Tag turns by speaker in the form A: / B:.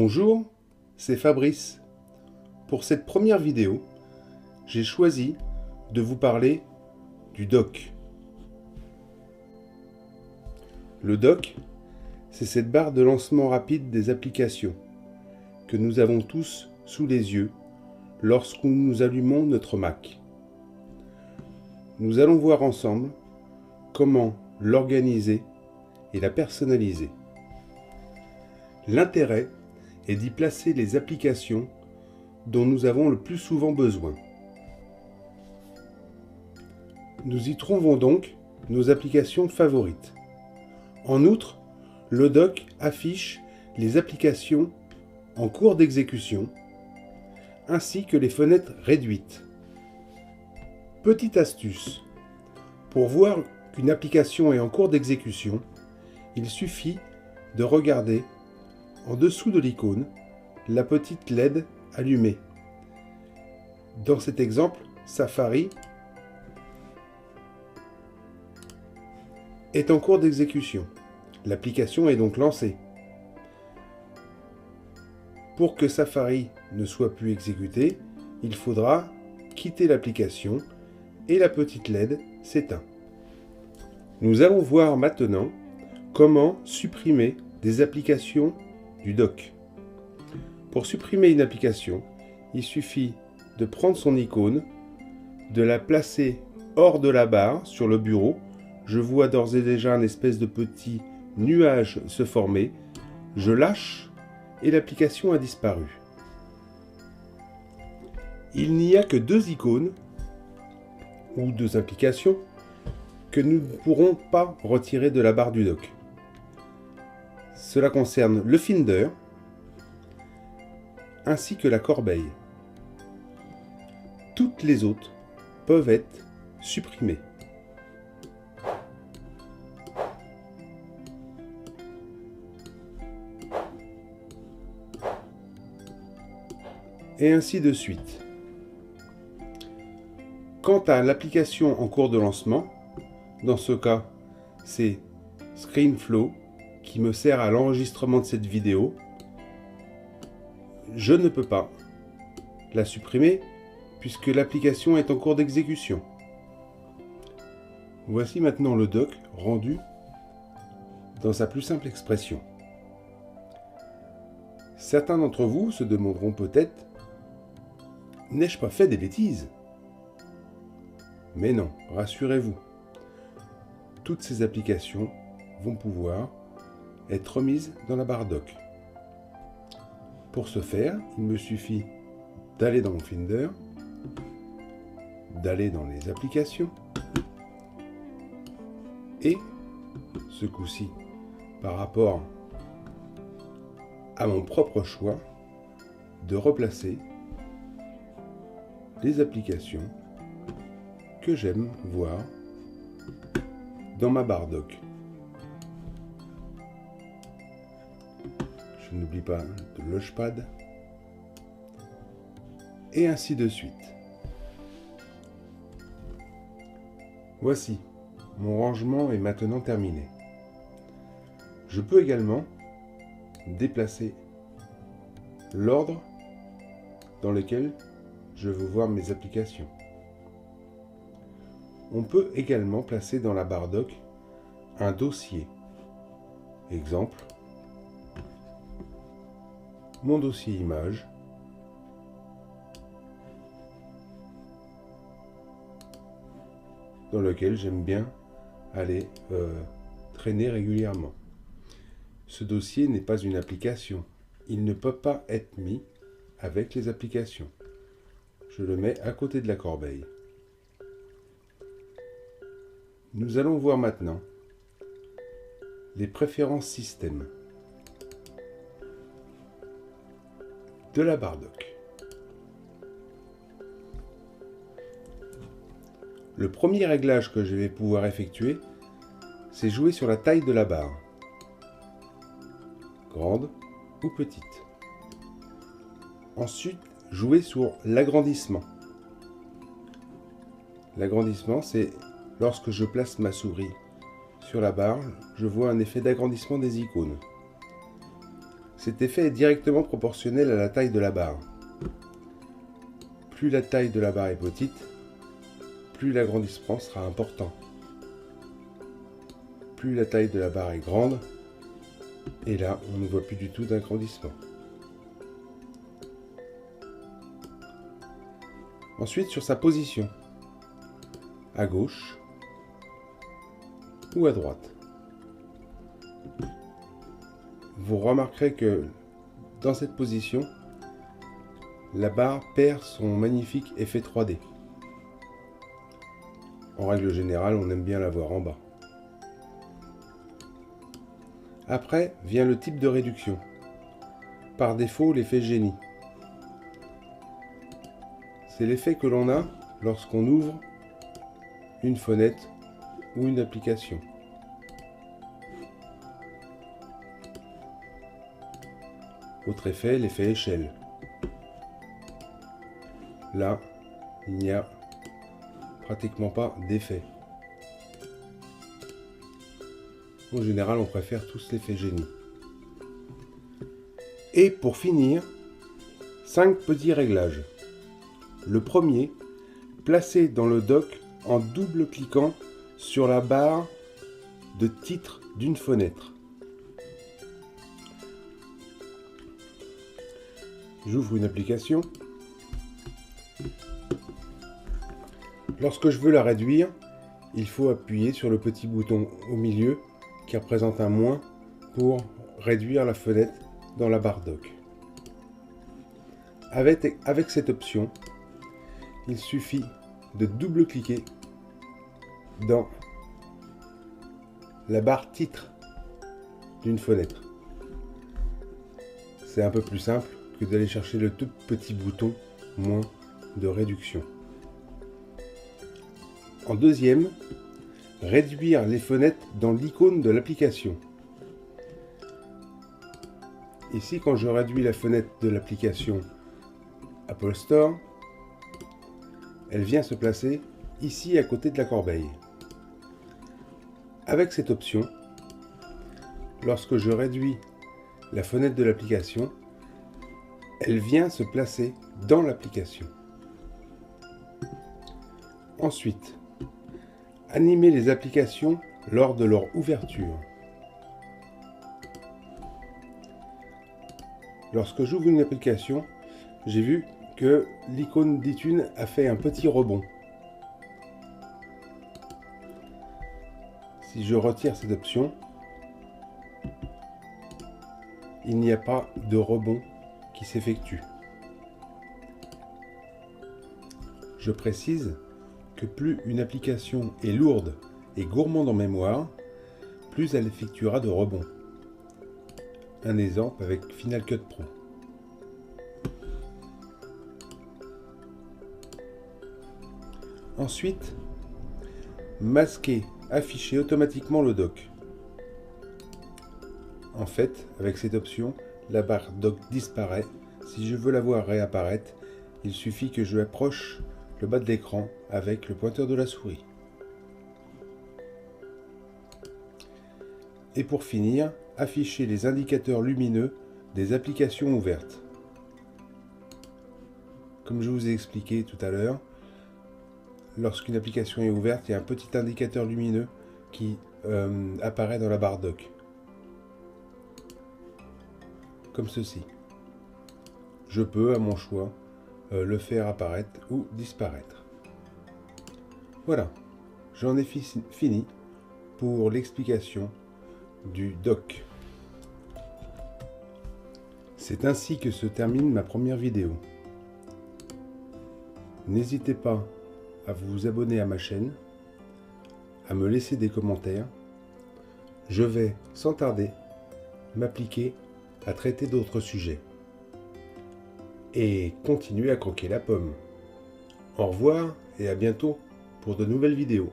A: Bonjour, c'est Fabrice. Pour cette première vidéo, j'ai choisi de vous parler du dock. Le dock, c'est cette barre de lancement rapide des applications que nous avons tous sous les yeux lorsque nous allumons notre Mac. Nous allons voir ensemble comment l'organiser et la personnaliser. L'intérêt est d'y placer les applications dont nous avons le plus souvent besoin. Nous y trouvons donc nos applications favorites. En outre, le dock affiche les applications en cours d'exécution ainsi que les fenêtres réduites. Petite astuce, pour voir qu'une application est en cours d'exécution, il suffit de regarder en dessous de l'icône la petite LED allumée. Dans cet exemple, Safari est en cours d'exécution. L'application est donc lancée. Pour que Safari ne soit plus exécuté, il faudra quitter l'application et la petite LED s'éteint. Nous allons voir maintenant comment supprimer des applications du dock. Pour supprimer une application, il suffit de prendre son icône, de la placer hors de la barre sur le bureau. Je vois d'ores et déjà un espèce de petit nuage se former. Je lâche et l'application a disparu. Il n'y a que deux icônes ou deux applications que nous ne pourrons pas retirer de la barre du dock. Cela concerne le Finder ainsi que la corbeille. Toutes les autres peuvent être supprimées. Et ainsi de suite. Quant à l'application en cours de lancement, dans ce cas, c'est ScreenFlow qui me sert à l'enregistrement de cette vidéo. Je ne peux pas la supprimer puisque l'application est en cours d'exécution. Voici maintenant le dock rendu dans sa plus simple expression. Certains d'entre vous se demanderont peut-être: n'ai-je pas fait des bêtises? Mais non, rassurez-vous, toutes ces applications vont pouvoir être remises dans la barre dock. Pour ce faire, il me suffit d'aller dans mon Finder, d'aller dans les applications, et ce coup-ci, par rapport à mon propre choix, de replacer les applications que j'aime voir dans ma barre dock. Je n'oublie pas de Launchpad et ainsi de suite. Voici, mon rangement est maintenant terminé. Je peux également déplacer l'ordre dans lequel je veux voir mes applications. On peut également placer dans la barre dock un dossier. Exemple, mon dossier image, dans lequel j'aime bien aller traîner régulièrement. Ce dossier n'est pas une application. Il ne peut pas être mis avec les applications. Je le mets à côté de la corbeille. Nous allons voir maintenant les préférences système de la barre dock. Le premier réglage que je vais pouvoir effectuer, c'est jouer sur la taille de la barre, grande ou petite. Ensuite, jouer sur l'agrandissement. L'agrandissement, c'est lorsque je place ma souris sur la barre, je vois un effet d'agrandissement des icônes. Cet effet est directement proportionnel à la taille de la barre. Plus la taille de la barre est petite, plus l'agrandissement sera important. Plus la taille de la barre est grande, et là, on ne voit plus du tout d'agrandissement. Ensuite, sur sa position, à gauche ou à droite. Vous remarquerez que dans cette position, la barre perd son magnifique effet 3D. En règle générale, on aime bien la voir en bas. Après vient le type de réduction. Par défaut, l'effet génie. C'est l'effet que l'on a lorsqu'on ouvre une fenêtre ou une application. Autre effet, l'effet échelle. Là, il n'y a pratiquement pas d'effet. En général, on préfère tous l'effet génie. Et pour finir, 5 petits réglages. Le premier, placé dans le dock en double-cliquant sur la barre de titre d'une fenêtre. J'ouvre une application. Lorsque je veux la réduire, il faut appuyer sur le petit bouton au milieu qui représente un moins pour réduire la fenêtre dans la barre dock. Avec cette option, il suffit de double-cliquer dans la barre titre d'une fenêtre. C'est un peu plus simple que d'aller chercher le tout petit bouton moins de réduction. En deuxième, réduire les fenêtres dans l'icône de l'application. Ici, quand je réduis la fenêtre de l'application Apple Store, elle vient se placer ici à côté de la corbeille. Avec cette option, lorsque je réduis la fenêtre de l'application, elle vient se placer dans l'application. Ensuite, animer les applications lors de leur ouverture. Lorsque j'ouvre une application, j'ai vu que l'icône d'iTunes a fait un petit rebond. Si je retire cette option, il n'y a pas de rebond qui s'effectue. Je précise que plus une application est lourde et gourmande en mémoire, plus elle effectuera de rebonds. Un exemple avec Final Cut Pro. Ensuite, masquer, afficher automatiquement le dock. En fait, avec cette option, la barre dock disparaît. Si je veux la voir réapparaître, il suffit que je approche le bas de l'écran avec le pointeur de la souris. Et pour finir, afficher les indicateurs lumineux des applications ouvertes. Comme je vous ai expliqué tout à l'heure, lorsqu'une application est ouverte, il y a un petit indicateur lumineux qui apparaît dans la barre dock. Comme ceci. Je peux, à mon choix, le faire apparaître ou disparaître. Voilà, j'en ai fini pour l'explication du dock. C'est ainsi que se termine ma première vidéo. N'hésitez pas à vous abonner à ma chaîne, à me laisser des commentaires. Je vais, sans tarder, m'appliquer à traiter d'autres sujets. Et continuer à croquer la pomme. Au revoir et à bientôt pour de nouvelles vidéos.